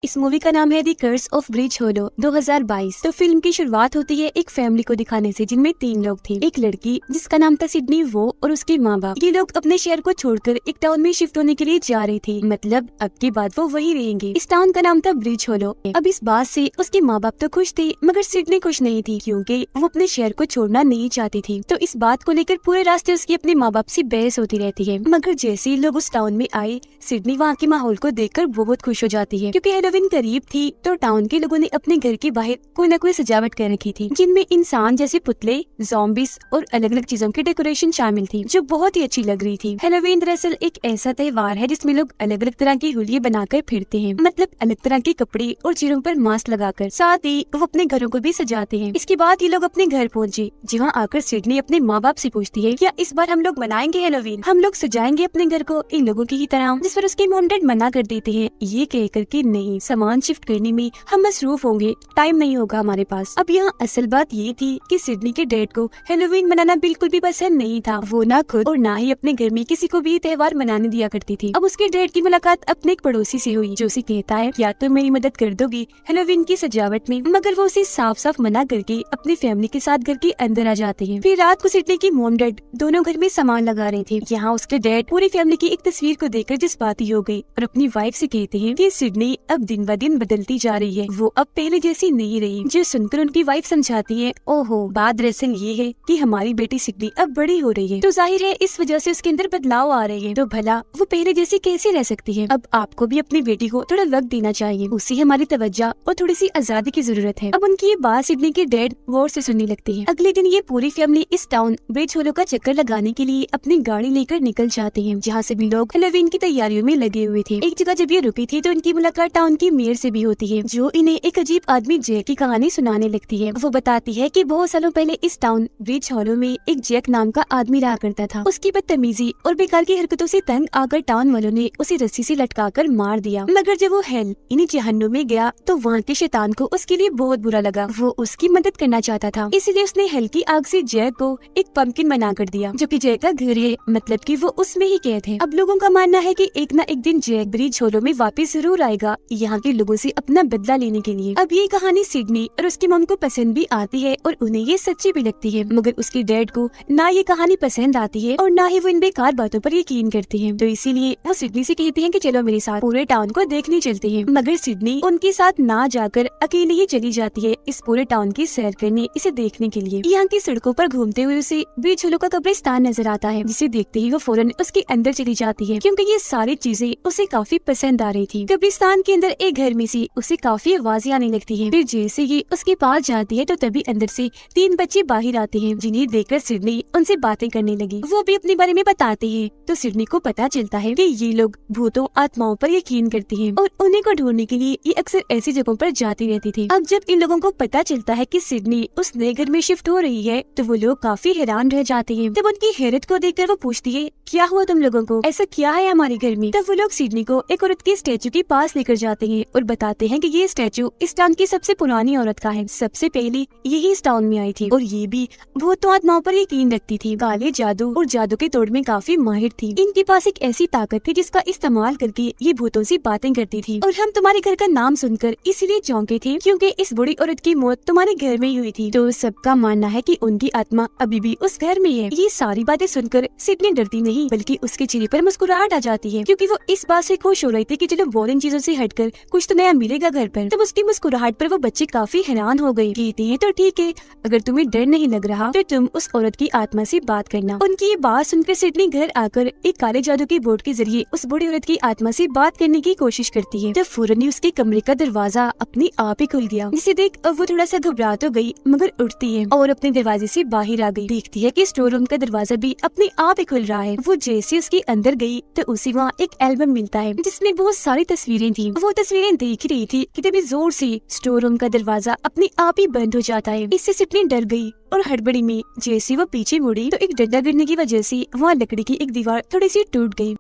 इस मूवी का नाम है दी कर्स ऑफ ब्रिज होलो 2022। तो फिल्म की शुरुआत होती है एक फैमिली को दिखाने से, जिनमें 3 लोग थे। एक लड़की जिसका नाम था सिडनी, वो और उसके माँ बाप। ये लोग अपने शहर को छोड़कर एक टाउन में शिफ्ट होने के लिए जा रहे थे, मतलब अब की बाद वो वही रहेंगे। इस टाउन का नाम था ब्रिज होलो। अब इस बात से उसके माँ बाप तो खुश थे, मगर सिडनी खुश नहीं थी, क्योंकि वो अपने शहर को छोड़ना नहीं चाहती थी। तो इस बात को लेकर पूरे रास्ते उसकी अपने माँ बाप से बहस होती रहती है। मगर जैसे ही लोग उस टाउन में आए, सिडनी वहाँ के माहौल को देखकर बहुत खुश हो जाती है, क्योंकि हैलोवीन करीब थी। तो टाउन के लोगों ने अपने घर के बाहर कोई न कोई सजावट कर रखी थी, जिनमें इंसान जैसे पुतले, ज़ॉम्बीज और अलग अलग चीजों की डेकोरेशन शामिल थी, जो बहुत ही अच्छी लग रही थी। हैलोवीन दरअसल एक ऐसा त्योहार है जिसमें लोग अलग अलग तरह की होलियां बनाकर फिरते हैं, मतलब अलग तरह के कपड़े और चेहरों पर मास्क लगाकर। साथ ही वो अपने घरों को भी सजाते हैं। इसके बाद ये लोग अपने घर पहुँचे, जहाँ आकर सिडनी अपने माँ बाप से पूछती है, क्या इस बार हम लोग मनाएंगे हैलोवीन? हम लोग सजाएंगे अपने घर को इन लोगों की ही तरह? जिस पर उसके मॉम डैड मना कर देते हैं, ये कहकर कि नहीं, सामान शिफ्ट करने में हम मसरूफ होंगे, टाइम नहीं होगा हमारे पास। अब यहाँ असल बात ये थी कि सिडनी के डैड को हैलोवीन मनाना बिल्कुल भी पसंद नहीं था। वो ना खुद और ना ही अपने घर में किसी को भी त्योहार मनाने दिया करती थी। अब उसके डैड की मुलाकात अपने एक पड़ोसी से हुई, जो उसे कहता है, क्या तुम मेरी मदद कर दोगी हैलोवीन की सजावट में? मगर वो उसे साफ साफ मना करके अपनी फैमिली के साथ घर के अंदर आ जाते हैं। फिर रात को सिडनी की मॉम डैड दोनों घर में सामान लगा रहे थे। यहाँ उसके डैड पूरी फैमिली की एक तस्वीर को देखकर जज्बाती हो गए और अपनी वाइफ से कहते हैं कि सिडनी अब दिन ब दिन बदलती जा रही है, वो अब पहले जैसी नहीं रही। जो सुनकर उनकी वाइफ समझाती है, ओहो, बात दरअसल ये है कि हमारी बेटी सिडनी अब बड़ी हो रही है, तो जाहिर है इस वजह से उसके अंदर बदलाव आ रहे हैं, तो भला वो पहले जैसी कैसे रह सकती है? अब आपको भी अपनी बेटी को थोड़ा वक्त देना चाहिए, उसे हमारी तवज्जो और थोड़ी सी आजादी की जरूरत है। अब उनकी ये बात सिडनी के डैड गौर से सुनने लगती है। अगले दिन ये पूरी फैमिली इस टाउन ब्रिज होलो का चक्कर लगाने के लिए अपनी गाड़ी लेकर निकल जाते हैं, जहाँ से भी लोग हैलोवीन की तैयारियों में लगे हुए थे। एक जगह जब ये रुकी थी तो इनकी मुलाकात टाउन की मेयर से भी होती है, जो इन्हें एक अजीब आदमी जैक की कहानी सुनाने लगती है। वो बताती है कि बहुत सालों पहले इस टाउन ब्रिज होलो में एक जैक नाम का आदमी रहा करता था। उसकी बदतमीजी और बेकार की हरकतों से तंग आकर टाउन वालों ने उसे रस्सी से लटकाकर मार दिया। मगर जब वो हेल यानी जहन्नुम में गया तो वहाँ के शैतान को उसके लिए बहुत बुरा लगा। वो उसकी मदद करना चाहता था, इसलिए उसने हेल की आग से जैक को एक पंपकिन बना कर दिया, जो कि जैक का घर है, मतलब कि वो उसमें ही कैद है। अब लोगों का मानना है कि एक न एक दिन जैक ब्रिज होलो में वापस जरूर आएगा, यहाँ के लोगों से अपना बदला लेने के लिए। अब ये कहानी सिडनी और उसकी मम को पसंद भी आती है और उन्हें ये सच्ची भी लगती है, मगर उसके डैड को ना ये कहानी पसंद आती है और ना ही वो इन बेकार बातों पर यकीन करते हैं। तो इसीलिए वो सिडनी से कहते हैं कि चलो मेरे साथ पूरे टाउन को देखने चलते हैं। मगर सिडनी उनके साथ ना जाकर अकेले ही चली जाती है इस पूरे टाउन की सैर करने, इसे देखने के लिए। यहाँ की सड़कों पर घूमते हुए उसे ब्रिज होलो का कब्रिस्तान नजर आता है, जिसे देखते ही वो फौरन उसके अंदर चली जाती है, क्योंकि ये सारी चीजें उसे काफी पसंद आ रही थी। कब्रिस्तान के अंदर एक घर में से उसे काफी आवाजें आने लगती है। फिर जैसे ही उसके पास जाती है तो तभी अंदर से 3 बच्चे बाहर आते हैं, जिन्हें देखकर सिडनी उनसे बातें करने लगी। वो भी अपने बारे में बताते हैं, तो सिडनी को पता चलता है कि ये लोग भूतों आत्माओं पर यकीन करते हैं और उन्हीं को ढूंढने के लिए ये अक्सर ऐसी जगहों पर जाती रहती थी। अब जब इन लोगों को पता चलता है कि सिडनी उस नए घर में शिफ्ट हो रही है, तो वो लोग काफी हैरान रह जाते हैं। तब उनकी हैरत को देखकर वो पूछती है, क्या हुआ तुम लोगों को? ऐसा क्या है हमारे घर में? तब वो लोग सिडनी को एक औरत की स्टैचू के पास लेकर जाते हैं और बताते हैं कि ये स्टैचू इस टाउन की सबसे पुरानी औरत का है, सबसे पहले यही इस टाउन में आई थी और ये भी भूतों आत्माओं पर यकीन रखती थी, काले जादू और जादू के तोड़ में काफी माहिर थी। इनके पास एक ऐसी ताकत थी जिसका इस्तेमाल करके ये भूतों से बातें करती थी। और हम तुम्हारे घर का नाम सुनकर इसलिए चौंके थे क्योंकि इस बुरी औरत की मौत तुम्हारे घर में ही हुई थी। तो सबका मानना है कि उनकी आत्मा अभी भी उस घर में है। ये सारी बातें सुनकर सिडनी डरती नहीं, बल्कि उसके चेहरे पर मुस्कुराहट आ जाती है, क्योंकि वो इस बात से खुश हो रही थी कि चलो बोरिंग चीजों से हटकर कुछ तो नया मिलेगा घर पर। तब उसकी मुस्कुराहट पर वो बच्चे काफी हैरान हो गए। कहते हैं, तो ठीक है, अगर तुम्हें डर नहीं लग रहा तो तुम उस औरत की आत्मा से बात करना। उनकी ये बात सुनकर सिडनी घर आकर एक काले जादू के बोर्ड के जरिए उस बूढ़ी औरत की आत्मा से बात करने की कोशिश करती है। तब फौरन ही उसके कमरे का दरवाजा अपने आप ही खुल गया, जिसे देख वो थोड़ा सा घबरा तो गई, मगर उठती है और अपने दरवाजे से बाहर आ गई। देखती है कि स्टोर रूम का दरवाजा भी अपने आप ही खुल रहा है। वो जैसे उसके अंदर गई तो उसे वहाँ एक एल्बम मिलता है, जिसमें बहुत सारी तस्वीरें थी। वो तस्वीरें देख रही थी कि तभी जोर से स्टोर रूम का दरवाजा अपने आप ही बंद हो जाता है। इससे सिडनी डर गई और हड़बड़ी में जैसे वो पीछे मुड़ी तो एक डंडा गिरने की वजह से वहाँ लकड़ी की एक दीवार थोड़ी सी टूट गई।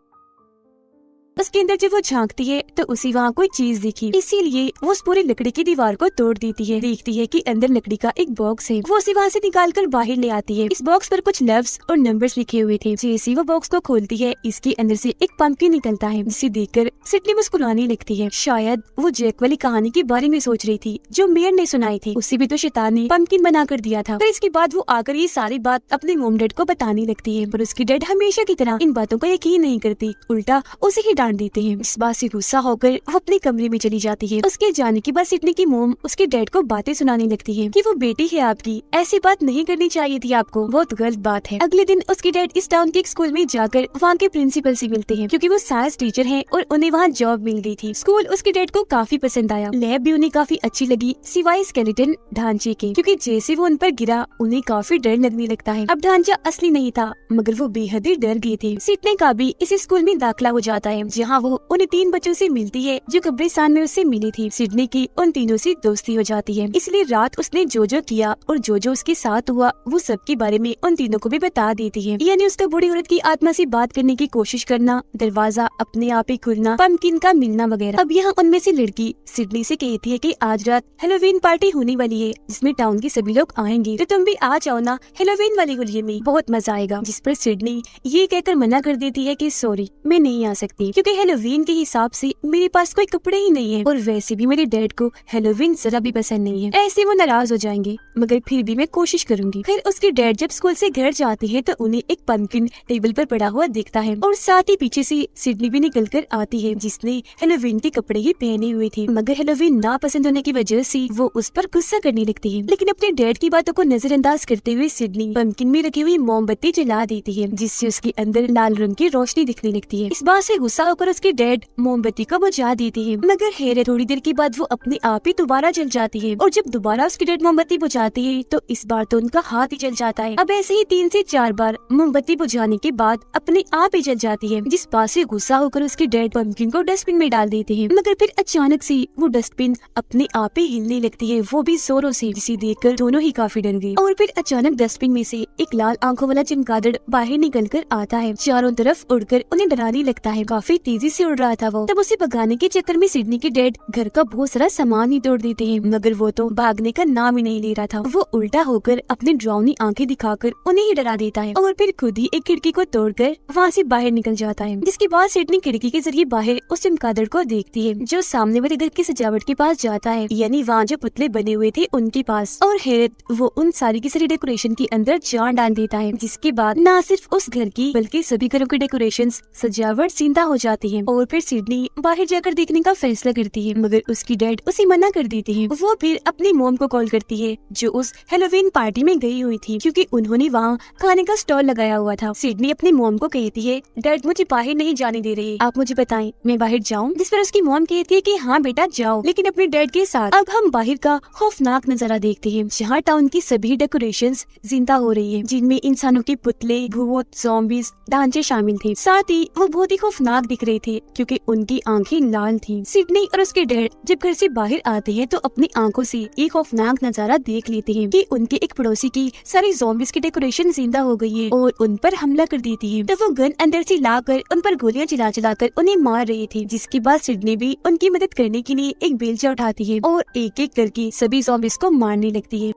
उसके अंदर जब वो झांकती है तो उसी वहाँ कोई चीज दिखी, इसीलिए वो उस पूरी लकड़ी की दीवार को तोड़ देती है। देखती है कि अंदर लकड़ी का एक बॉक्स है, वो उसी वहाँ से निकाल कर बाहर ले आती है। इस बॉक्स पर कुछ लफ्ज और नंबर्स लिखे हुए थे। जैसे वो बॉक्स को खोलती है, इसके अंदर से एक पंपकिन निकलता है, जिसे देखकर सिडनी मुस्कुराने लगती है। शायद वो जैक वाली कहानी के बारे में सोच रही थी जो मेयर ने सुनाई थी। उसे भी तो शैतान ने पंपकिन बना कर दिया था। फिर इसके बाद वो आकर ये सारी बात अपने मोम डैड को बताने लगती है, पर उसकी डैड हमेशा की तरह इन बातों का यकीन नहीं करती, उल्टा उसे ही डांट देते हैं। इस बात से गुस्सा होकर वो अपने कमरे में चली जाती है। उसके जाने के बाद सिडनी की मोम उसके डैड को बातें सुनाने लगती है कि वो बेटी है आपकी, ऐसी बात नहीं करनी चाहिए थी आपको, बहुत गलत बात है। अगले दिन उसके डैड इस टाउन के एक स्कूल में जाकर वहाँ के प्रिंसिपल से मिलते हैं, क्योंकि वो साइंस टीचर हैं और उन्हें वहाँ जॉब मिल गई थी। स्कूल उसके डैड को काफी पसंद आया, लैब भी उन्हें काफी अच्छी लगी, सिवाय स्केलेटन ढांचे के, क्योंकि जैसे वो उन पर गिरा उन्हें काफी डर लगने लगता है। अब ढांचा असली नहीं था, मगर वो बेहद ही डर गए थे। सिडनी का भी इस स्कूल में दाखिला हो जाता है, जहाँ वो उन 3 बच्चों से मिलती है जो कब्रिस्तान में उससे मिली थी। सिडनी की उन तीनों से दोस्ती हो जाती है, इसलिए रात उसने जो जो किया और जो जो उसके साथ हुआ वो सब के बारे में उन तीनों को भी बता देती है। यानी उसका बूढ़ी औरत की आत्मा से बात करने की कोशिश करना, दरवाजा अपने आप ही खुलना, पंपकिन का मिलना वगैरह। अब यहाँ उनमें से लड़की सिडनी से कहती है कि आज रात हेलोवीन पार्टी होने वाली है, जिसमें टाउन के सभी लोग आएंगे, तो तुम भी आ जाओ ना हेलोवीन वाली होली में, बहुत मजा आएगा। जिस पर सिडनी ये कहकर मना कर देती है कि सॉरी मैं नहीं आ सकती, क्योंकि हेलोवीन के हिसाब से मेरे पास कोई कपड़े ही नहीं है, और वैसे भी मेरे डैड को हेलोवीन जरा भी पसंद नहीं है। ऐसे वो नाराज हो जाएंगे, मगर फिर भी मैं कोशिश करूंगी। फिर उसके डैड जब स्कूल से घर जाते हैं तो उन्हें एक पंपकिन टेबल पर पड़ा हुआ दिखता है, और साथ ही पीछे से सिडनी भी निकल कर आती है, जिसने हेलोवीन के कपड़े ही पहने हुए थे। मगर हेलोवीन ना पसंद होने की वजह से वो उस पर गुस्सा करने लगती है, लेकिन अपने डैड की बातों को नजरअंदाज करते हुए सिडनी पंपकिन में रखी हुई मोमबत्ती जला देती है, जिससे उसके अंदर लाल रंग की रोशनी दिखने लगती है। इस बात से गुस्सा होकर उसके डैड मोमबत्ती को बुझा देते हैं, मगर हैरत थोड़ी देर के बाद वो अपने आप ही दोबारा जल जाती है, और जब दोबारा उसके डैड मोमबत्ती बुझाते हैं तो इस बार तो उनका हाथ ही जल जाता है। अब ऐसे ही 3 से 4 बार मोमबत्ती बुझाने के बाद अपने आप ही जल जाती है, जिस बात से गुस्सा होकर उसके डैड पंपकिन को डस्टबिन में डाल देते हैं। मगर फिर अचानक से वो डस्टबिन अपने आप ही हिलने लगती है, वो भी जोरों से, जिसे देखकर दोनों ही काफी डर गए। और फिर अचानक डस्टबिन में से एक लाल आंखों वाला चमगादड़ बाहर निकल कर आता है, चारों तरफ उड़कर उन्हें डराने लगता है। काफी तेजी से उड़ रहा था वो। तब उसे भगाने के चक्कर में सिडनी के डैड घर का बहुत सारा सामान ही तोड़ देते हैं, मगर वो तो भागने का नाम ही नहीं ले रहा था। वो उल्टा होकर अपनी डरावनी आंखें दिखाकर उन्हें ही डरा देता है, और फिर खुद ही एक खिड़की को तोड़कर वहाँ से बाहर निकल जाता है। जिसके बाद सिडनी खिड़की के जरिए बाहर उस चमगादड़ को देखती है, जो सामने वाले घर की सजावट के पास जाता है, यानी वहाँ जो पुतले बने हुए थे उनके पास। और हैरत, वो उन सारी की सारी डेकोरेशन के अंदर जान डाल देता है, जिसके बाद न सिर्फ उस घर की बल्कि सभी घरों की डेकोरेशन सजावट जिंदा हो जाती है। और फिर सिडनी बाहर जाकर देखने का फैसला करती है, मगर उसकी डैड उसे मना कर देती है। वो फिर अपनी मोम को कॉल करती है, जो उस हेलोवीन पार्टी में गई हुई थी, क्योंकि उन्होंने वहाँ खाने का स्टॉल लगाया हुआ था। सिडनी अपनी मोम को कहती है, डैड मुझे बाहर नहीं जाने दे रहे, आप मुझे बताएं मैं बाहर जाऊं? जिस पर उसकी मोम कहती है कि हाँ बेटा जाओ, लेकिन अपने डैड के साथ। अब हम बाहर का खौफनाक नजारा देखते हैं, जहाँ टाउन की सभी डेकोरेशंस जिंदा हो रही है, जिनमें इंसानों के पुतले, भूत, ज़ॉम्बीज़, ढांचे शामिल थे। साथ ही वो बहुत ही खौफनाक दिख रहे थे, क्योंकि उनकी आंखें लाल थी। सिडनी और उसके डैड जब घर से बाहर आते हैं तो अपनी आंखों से ये खौफनाक नजारा देख लेते हैं कि उनके एक पड़ोसी की सारी ज़ॉम्बीज़ की डेकोरेशन जिंदा हो गई है और उन पर हमला कर देती है। तो वो गन अंदर से लाकर उन पर गोलियां चलाकर उन्हें मार रही थी, जिसके बाद सिडनी भी उनकी मदद करने के लिए एक बेलचा उठाती है और एक एक करके सभी ज़ॉम्बीज़ को मारने लगती है।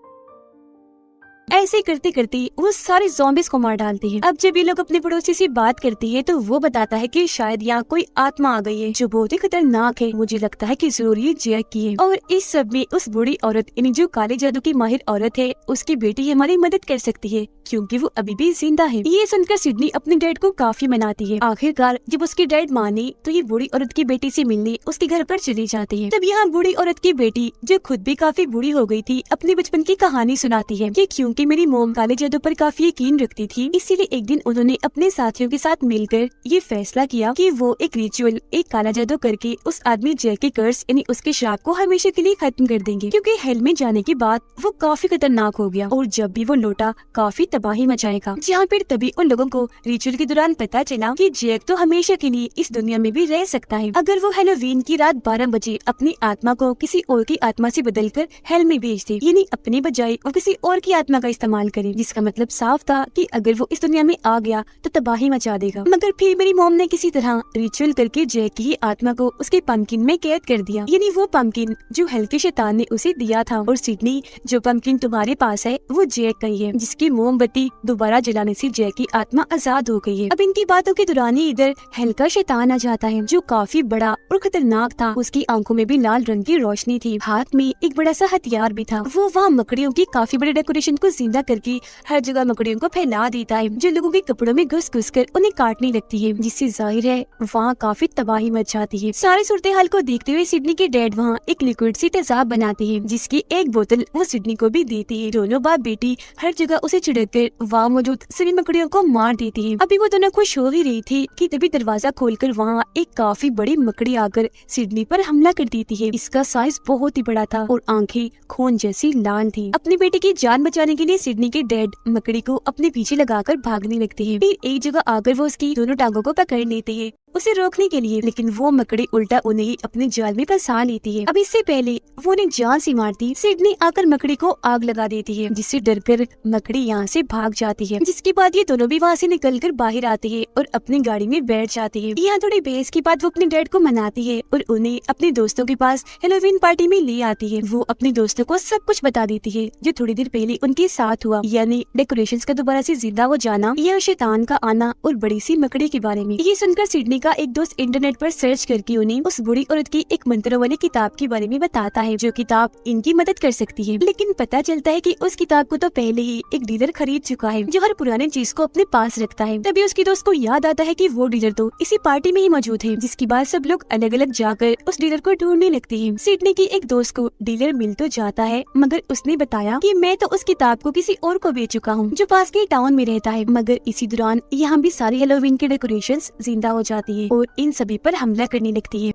ऐसे करते करते वो सारे ज़ॉम्बीज़ को मार डालते हैं। अब जब ये लोग अपने पड़ोसी से बात करते हैं तो वो बताता है कि शायद यहाँ कोई आत्मा आ गई है जो बहुत ही खतरनाक है। मुझे लगता है कि जरूर ये जैक की है, और इस सब में उस बूढ़ी औरत यानी जो काले जादू की माहिर औरत है, उसकी बेटी हमारी मदद कर सकती है, क्योंकि वो अभी भी जिंदा है। ये सुनकर सिडनी अपने डैड को काफी मनाती है। आखिरकार जब उसके डैड माने तो ये बूढ़ी औरत की बेटी से मिलने उसके घर पर चली जाती है। तब यहाँ बूढ़ी औरत की बेटी, जो खुद भी काफी बूढ़ी हो गई थी, अपने बचपन की कहानी सुनाती है कि क्योंकि मेरी मोम काले जादू पर काफी यकीन रखती थी, इसीलिए एक दिन उन्होंने अपने साथियों के साथ मिलकर ये फैसला किया कि वो एक रिचुअल, एक काला जादू करके उस आदमी जैक के कर्स यानी उसके श्राप को हमेशा के लिए खत्म कर देंगे, क्योंकि हेल में जाने के बाद वो काफी खतरनाक हो गया और जब भी वो लौटा काफी तबाही मचाएगा। जहाँ पर तभी उन लोगों को रिचुअल के दौरान पता चला कि जैक तो हमेशा के लिए इस दुनिया में भी रह सकता है, अगर वो हेलोवीन की रात 12 बजे अपनी आत्मा को किसी और की आत्मा से बदलकर हेल में भेज दे, यानी अपने बजाय वो किसी और की आत्मा का इस्तेमाल करे, जिसका मतलब साफ था कि अगर वो इस दुनिया में आ गया तो तबाही मचा देगा। मगर फिर मेरी मॉम ने किसी तरह रिचुअल करके जैक की आत्मा को उसके पंपकिन में कैद कर दिया, यानी वो पंपकिन जो हेल के शैतान ने उसे दिया था। और सिडनी, जो पंपकिन तुम्हारे पास है वो जैक का ही है, जिसकी मोमबत्ती दोबारा जलाने से जैक की आत्मा आजाद हो गई है। अब इनकी बातों के दौरान ही इधर हेल का शैतान आ जाता है, जो काफी बड़ा और खतरनाक था। उसकी आंखों में भी लाल रंग की रोशनी थी, हाथ में एक बड़ा सा हथियार भी था। वो वहाँ मकड़ियों की काफी बड़े डेकोरेशन को जिंदा करके हर जगह मकड़ियों को फैला देता है, जो लोगों के कपड़ों में घुस घुस कर उन्हें काटने लगती है, जिससे जाहिर है वहाँ काफी तबाही मच जाती है। सारे सूरत हाल को देखते हुए सिडनी के डैड वहाँ एक लिक्विड सी तेजाब बनाते हैं, जिसकी एक बोतल वो सिडनी को भी देती है। दोनों बाप बेटी हर जगह उसे छिड़ककर वहाँ मौजूद सभी मकड़ियों को मार देती है। अभी वो दोनों खुश हो ही रही थी कि तभी दरवाजा खोलकर वहाँ एक काफी बड़ी मकड़ी आकर सिडनी पर हमला कर देती है। इसका साइज बहुत ही बड़ा था और आंखें खून जैसी लाल थी। अपनी बेटी की जान बचाने के लिए सिडनी के डैड मकड़ी को अपने पीछे लगाकर भागने लगते हैं। फिर एक जगह आकर वो उसकी दोनों टांगों को पकड़ लेते हैं उसे रोकने के लिए, लेकिन वो मकड़ी उल्टा उन्हें ही अपने जाल में फंसा लेती है। अब इससे पहले वो उन्हें जान से मारती, सिडनी आकर मकड़ी को आग लगा देती है, जिससे डरकर मकड़ी यहाँ से भाग जाती है। जिसके बाद ये दोनों भी वहाँ से निकलकर बाहर आते हैं और अपनी गाड़ी में बैठ जाते हैं। यहाँ थोड़ी बहस के बाद वो अपने डैड को मनाती है और उन्हें अपने दोस्तों के पास हेलोवीन पार्टी में ले आती है। वो अपने दोस्तों को सब कुछ बता देती है जो थोड़ी देर पहले उनके साथ हुआ, यानी डेकोरेशंस का दोबारा से जिंदा हो जाना, यह शैतान का आना और बड़ी सी मकड़ी के बारे में। ये सुनकर सिडनी का एक दोस्त इंटरनेट पर सर्च करके उन्हें उस बुरी औरत की एक मंत्रों वाली किताब के बारे में बताता है, जो किताब इनकी मदद कर सकती है। लेकिन पता चलता है कि उस किताब को तो पहले ही एक डीलर खरीद चुका है, जो हर पुराने चीज को अपने पास रखता है। तभी उसके दोस्त को याद आता है कि वो डीलर तो इसी पार्टी में ही मौजूद है, जिसके बाद सब लोग अलग अलग जाकर उस डीलर को ढूंढने लगते हैं। सिडनी की एक दोस्त को डीलर मिल तो जाता है, मगर उसने बताया कि मैं तो उस किताब को किसी और को बेच चुका हूँ, जो पास के टाउन में रहता है। मगर इसी दौरान यहाँ भी सारी हेलोवीन की डेकोरेशंस जिंदा हो जाती है और इन सभी पर हमला करने लगती है।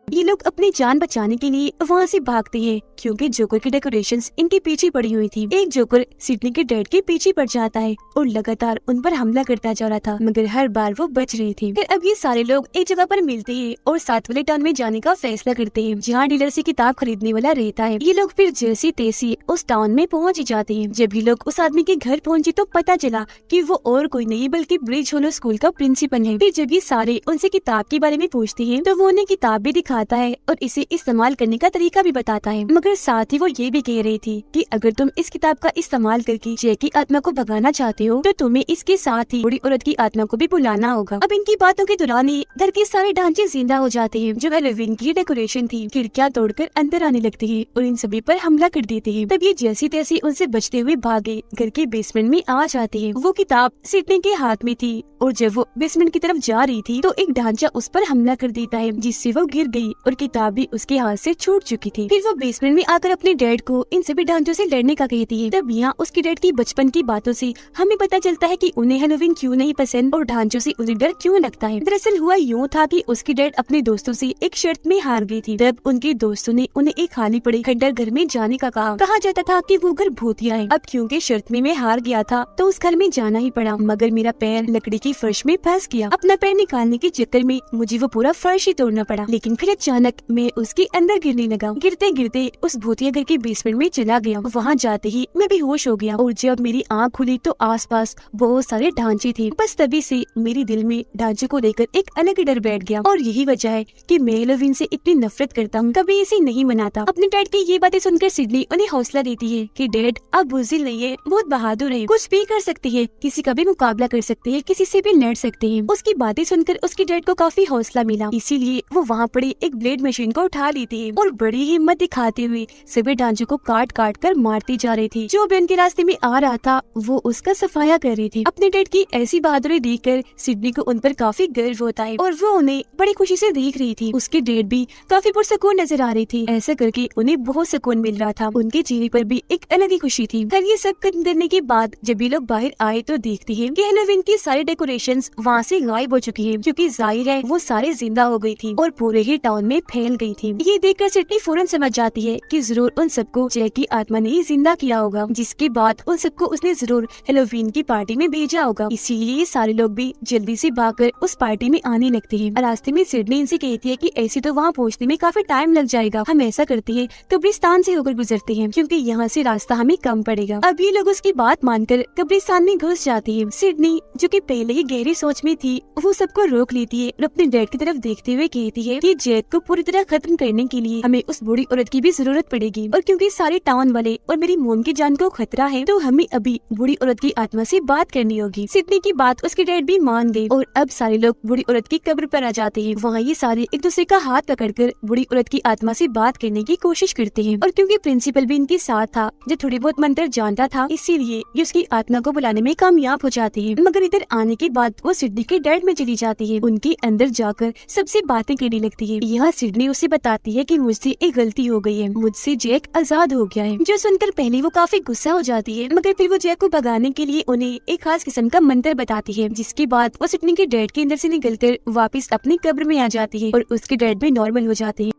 ये लोग अपनी जान बचाने के लिए वहाँ से भागते हैं, क्योंकि जोकर की डेकोरेशंस इनके पीछे पड़ी हुई थी। एक जोकर सिडनी के डैड के पीछे पड़ जाता है और लगातार उन पर हमला करता जा रहा था, मगर हर बार वो बच रही थी। फिर अब ये सारे लोग एक जगह पर मिलते हैं और साथ वाले टाउन में जाने का फैसला करते हैं, जहाँ डीलर से किताब खरीदने वाला रहता है। ये लोग फिर जैसी तैसी उस टाउन में पहुँच जाते हैं। जब ये लोग उस आदमी के घर पहुँचे तो पता चला कि वो और कोई नहीं बल्कि ब्रिज होलो स्कूल का प्रिंसिपल है। फिर जब ये सारे उनसे किताब के बारे में पूछते हैं तो वो उन्हें किताब भी दिखाता है और इसे इस्तेमाल करने का तरीका भी बताता है, मगर साथ ही वो ये भी कह रही थी कि अगर तुम इस किताब का इस्तेमाल करके जैक की आत्मा को भगाना चाहते हो तो तुम्हें इसके साथ ही बूढ़ी औरत की आत्मा को भी बुलाना होगा। अब इनकी बातों के दौरान ही घर के सारे ढांचे जिंदा हो जाते हैं, जो हेलोवीन की डेकोरेशन थी। खिड़कियां तोड़कर अंदर आने लगती है और इन सभी पर हमला कर देते हैं। तब ये जैसी तैसी उनसे बचते हुए भागे घर के बेसमेंट में आ जाते हैं। वो किताब सिडनी के हाथ में थी और जब वो बेसमेंट की तरफ जा रही थी तो एक ढांचा उस पर हमला कर देता है, जिससे वो गिर गई और किताब भी उसके हाथ से छूट चुकी थी। फिर वो बेसमेंट में आकर अपने डैड को इन सभी ढांचों से लड़ने का कहती है। तब यहाँ उसके डैड की बचपन की बातों से हमें पता चलता है कि उन्हें हेलोवीन क्यों नहीं पसंद और ढांचों से उन्हें डर क्यों लगता है। दरअसल हुआ यूँ था कि उसकी डैड अपने दोस्तों से एक शर्त में हार गई थी। तब उनके दोस्तों ने उन्हें एक खाली पड़े खंडर घर में जाने का कहा जाता था कि वो घर भूतिया है। अब क्योंकि शर्त में मैं हार गया था तो उस घर में जाना ही पड़ा, मगर मेरा पैर लकड़ी की फर्श में फंस गया। अपना पैर निकालने के चक्कर में मुझे वो पूरा फर्श ही तोड़ना पड़ा, लेकिन फिर अचानक मैं उसके अंदर गिरने लगा। गिरते गिरते उस भूतिया घर के बेसमेंट में चला गया। वहाँ जाते ही मैं बेहोश हो गया और जब मेरी आँख खुली तो आसपास बहुत सारे ढांचे थे। बस तभी से मेरे दिल में ढांचे को लेकर एक अलग ही डर बैठ गया और यही वजह है कि मैं हेलोवीन से इतनी नफरत करता हूँ, कभी इसे नहीं मनाता। अपने डैड की ये बातें सुनकर सिडनी उन्हें हौसला देती है कि डैड आप बुज़दिल नहीं है, बहुत बहादुर है, कुछ भी कर सकती है, किसी का भी मुकाबला कर सकते है, किसी से भी लड़ सकते हैं। उसकी बातें सुनकर उसके डैड को काफी हौसला मिला, इसीलिए वो वहाँ पड़ी एक ब्लेड मशीन को उठा लेती है और बड़ी हिम्मत दिखाते हुए सभी ढांचों को काट काट कर मारती जा रही थी। जो भी उनके रास्ते में आ रहा था वो उसका सफाया कर रही थी। अपने डैड की ऐसी बहादुरी देखकर सिडनी को उन पर काफी गर्व होता है और वो उन्हें बड़ी खुशी से देख रही थी। उसके डैड भी काफी पुरसकून नजर आ रही थी। ऐसा करके उन्हें बहुत सुकून मिल रहा था। उनके चेहरे पर भी एक अलग ही खुशी थी। फिर ये सब करने के बाद जब ये लोग बाहर आए तो देखते हैं कि हेलोवीन की सारी डेकोरेशंस वहाँ से गायब हो चुकी है, क्योंकि जाहिर है वो सारे जिंदा हो गई थी और पूरे ही टाउन में फैल गई थी। ये देखकर सिडनी फौरन समझ जाती है कि जरूर उन सबको जैक की आत्मा ने जिंदा किया होगा, जिसके बाद उन सबको उसने जरूर हेलोवीन की पार्टी में भेजा होगा। इसीलिए ये सारे लोग भी जल्दी से भागकर उस पार्टी में आने लगते हैं। रास्ते में सिडनी इनसे कहती है कि ऐसे तो वहाँ पहुँचने में काफी टाइम लग जाएगा, हम ऐसा करते हैं कब्रिस्तान से होकर गुजरते हैं क्योंकि यहाँ से रास्ता हमें कम पड़ेगा। अब ये लोग उसकी बात मानकर कब्रिस्तान में घुस जाती है। सिडनी जो कि पहले ही गहरी सोच में थी, वो सबको रोक लेती है और अपने डैड की तरफ देखते हुए कहती है कि जैक को पूरी तरह खत्म करने के लिए हमें उस बूढ़ी औरत की भी जरूरत पड़ेगी, और क्योंकि सारे टाउन वाले और मेरी मोम की जान को खतरा है तो हमें अभी बूढ़ी औरत की आत्मा से बात करनी होगी। सिडनी की बात उसके डैड भी मान गए और अब सारे लोग बूढ़ी औरत की कब्र पर आ जाते हैं। वहाँ ये सारे एक दूसरे का हाथ पकड़कर बूढ़ी औरत की आत्मा से बात करने की कोशिश करते हैं, और क्योंकि प्रिंसिपल भी इनके साथ था जो थोड़ी बहुत मंत्र जानता था, इसीलिए ये उसकी आत्मा को बुलाने में कामयाब हो जाती है। मगर इधर आने के बाद वो सिडनी के डैड में चली जाती है, उनके अंदर जाकर सबसे बातें करने लगती है। यहाँ सिडनी उसे बताती है कि मुझसे एक गलती हो गई है, मुझसे जैक आजाद हो गया है। जो सुनकर पहले वो काफी गुस्सा हो जाती है, मगर फिर वो जैक को भगाने के लिए उन्हें एक खास किस्म का मंत्र बताती है, जिसके बाद वो सिडनी के डैड के अंदर से निकलकर वापस अपनी कब्र में आ जाती है और उसके डैड भी नॉर्मल हो जाते हैं।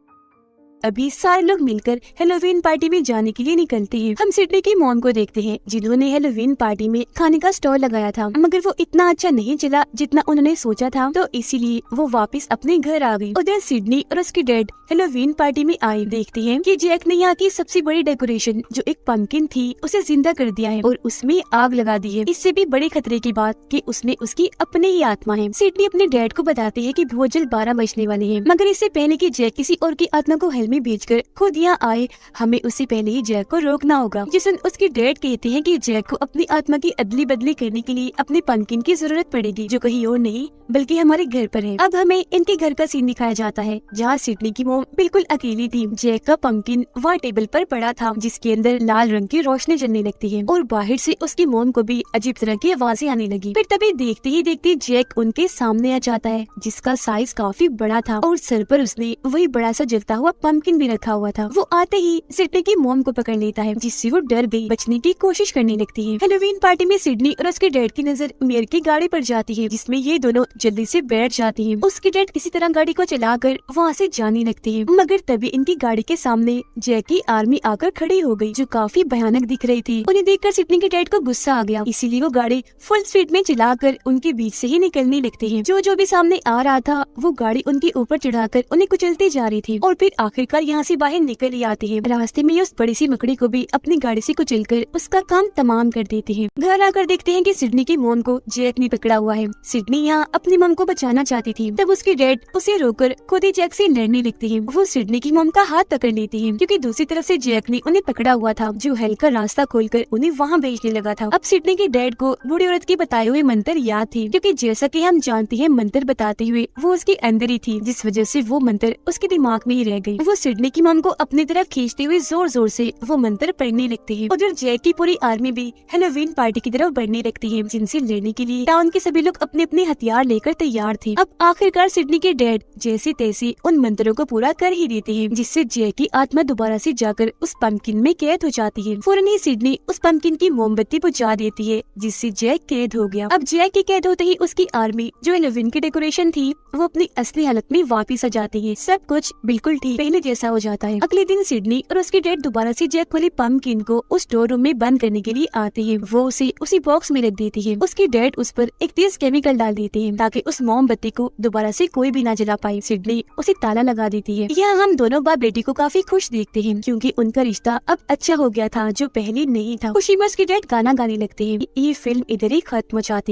अभी सारे लोग मिलकर हेलोवीन पार्टी में जाने के लिए निकलते हैं। हम सिडनी की मॉम को देखते हैं जिन्होंने हेलोवीन पार्टी में खाने का स्टॉल लगाया था, मगर वो इतना अच्छा नहीं चला जितना उन्होंने सोचा था, तो इसीलिए वो वापस अपने घर आ गई। उधर सिडनी और उसके डैड हेलोवीन पार्टी में आए। देखते हैं कि जैक ने यहाँ की सबसे बड़ी डेकोरेशन जो एक पंपकिन थी उसे जिंदा कर दिया है और उसमें आग लगा दी है। इससे भी बड़े खतरे की बात कि उसमें उसकी अपने ही आत्मा है। सिडनी अपने डैड को बताती है कि बहुत जल्द 12 बजने वाले हैं, मगर इससे पहले कि जैक किसी और की आत्मा को में भेजकर खुद यहाँ आए, हमें उससे पहले ही जैक को रोकना होगा। जिसन उसके डैड कहते हैं कि जैक को अपनी आत्मा की अदली बदली करने के लिए अपने पंपकिन की जरूरत पड़ेगी, जो कहीं और नहीं बल्कि हमारे घर पर है। अब हमें इनके घर का सीन दिखाया जाता है जहाँ सिडनी की मोम बिल्कुल अकेली थी। जैक का पंपकिन वहाँ टेबल पर पड़ा था, जिसके अंदर लाल रंग की रोशनी जलने लगती है और बाहर से उसकी मोम को भी अजीब तरह की आवाजें आने लगी। फिर तभी देखते ही देखते जैक उनके सामने आ जाता है, जिसका साइज काफी बड़ा था और सर पर उसने वही बड़ा सा जलता हुआ पंपकिन भी रखा हुआ था। वो आते ही सिडनी की मोम को पकड़ लेता है, जिससे वो डर गई, बचने की कोशिश करने लगती है। हेलोवीन पार्टी में सिडनी और उसके डैड की नजर मेयर की गाड़ी पर जाती है, जिसमें ये दोनों जल्दी से बैठ जाती हैं। उसके डैड किसी तरह गाड़ी को चलाकर वहाँ से जाने लगते हैं, मगर तभी इनकी गाड़ी के सामने जैक की आर्मी आकर खड़ी हो गई, जो काफी भयानक दिख रही थी। उन्हें देखकर सिडनी के डैड को गुस्सा आ गया, इसीलिए वो गाड़ी फुल स्पीड में चलाकर उनके बीच से ही निकलने लगते हैं। जो भी सामने आ रहा था वो गाड़ी उनके ऊपर चढ़ाकर उन्हें कुचलती जा रही थी और फिर आखिरकार यहाँ से बाहर निकल ही आती है। रास्ते में उस बड़ी सी मकड़ी को भी अपनी गाड़ी से कुचलकर उसका काम तमाम कर देती है। घर आकर देखते हैं कि सिडनी की मोम को जैक ने पकड़ा हुआ है। सिडनी यहाँ अपनी मोम को बचाना चाहती थी, तब उसके डैड उसे रोककर खुद ही जैक से लड़ने लगते हैं। वो सिडनी की मोम का हाथ पकड़ लेती है, क्योंकि दूसरी तरफ से जैक ने उन्हें पकड़ा हुआ था, जो हल्का रास्ता खोलकर उन्हें वहाँ भेजने लगा था। अब सिडनी के डैड को बूढ़ी औरत की बताए हुए मंत्र याद थी, क्योंकि जैसा कि हम जानते हैं मंत्र बताते हुए वो उसके अंदर ही थी, जिस वजह से वो मंत्र उसके दिमाग में ही रह गई। वो सिडनी की मोम को अपनी तरफ खींचते हुए जोर जोर से वो मंत्र पढ़ने लगते हैं। उधर जैक की पूरी आर्मी भी हेलोवीन पार्टी की तरफ बढ़ने लगती है, जिनसे लड़ने के लिए टाउन के सभी लोग अपने अपने हथियार लेकर तैयार थे। अब आखिरकार सिडनी के डैड जैसे तैसे उन मंत्रों को पूरा कर ही देते हैं, जिससे जैक की आत्मा दोबारा से जाकर उस पंपकिन में कैद हो जाती है। फौरन ही सिडनी उस पंपकिन की मोमबत्ती बुझा देती है, जिससे जैक कैद हो गया। अब जैक के कैद होते ही उसकी आर्मी जो हेलोवीन की डेकोरेशन थी वो अपनी असली हालत में वापिस आ जाती है। सब कुछ बिल्कुल ठीक पहले जैसा हो जाता है। अगले दिन सिडनी और उसके डैड दोबारा से जैक वाली पंपकिन को उस स्टोर रूम में बंद करने के लिए आते हैं। वो उसे उसी बॉक्स में रख देती है। उसके डैड उस पर एक तेज केमिकल डाल देते हैं ताकि उस मोमबत्ती को दोबारा से कोई भी ना जला पाए। सिडनी उसे ताला लगा देती है। यहाँ हम दोनों बाप बेटी को काफी खुश देखते हैं, क्योंकि उनका रिश्ता अब अच्छा हो गया था, जो पहले नहीं था। खुशी में उसके डैड गाना गाने लगते हैं। ये फिल्म इधर ही खत्म हो जाती है।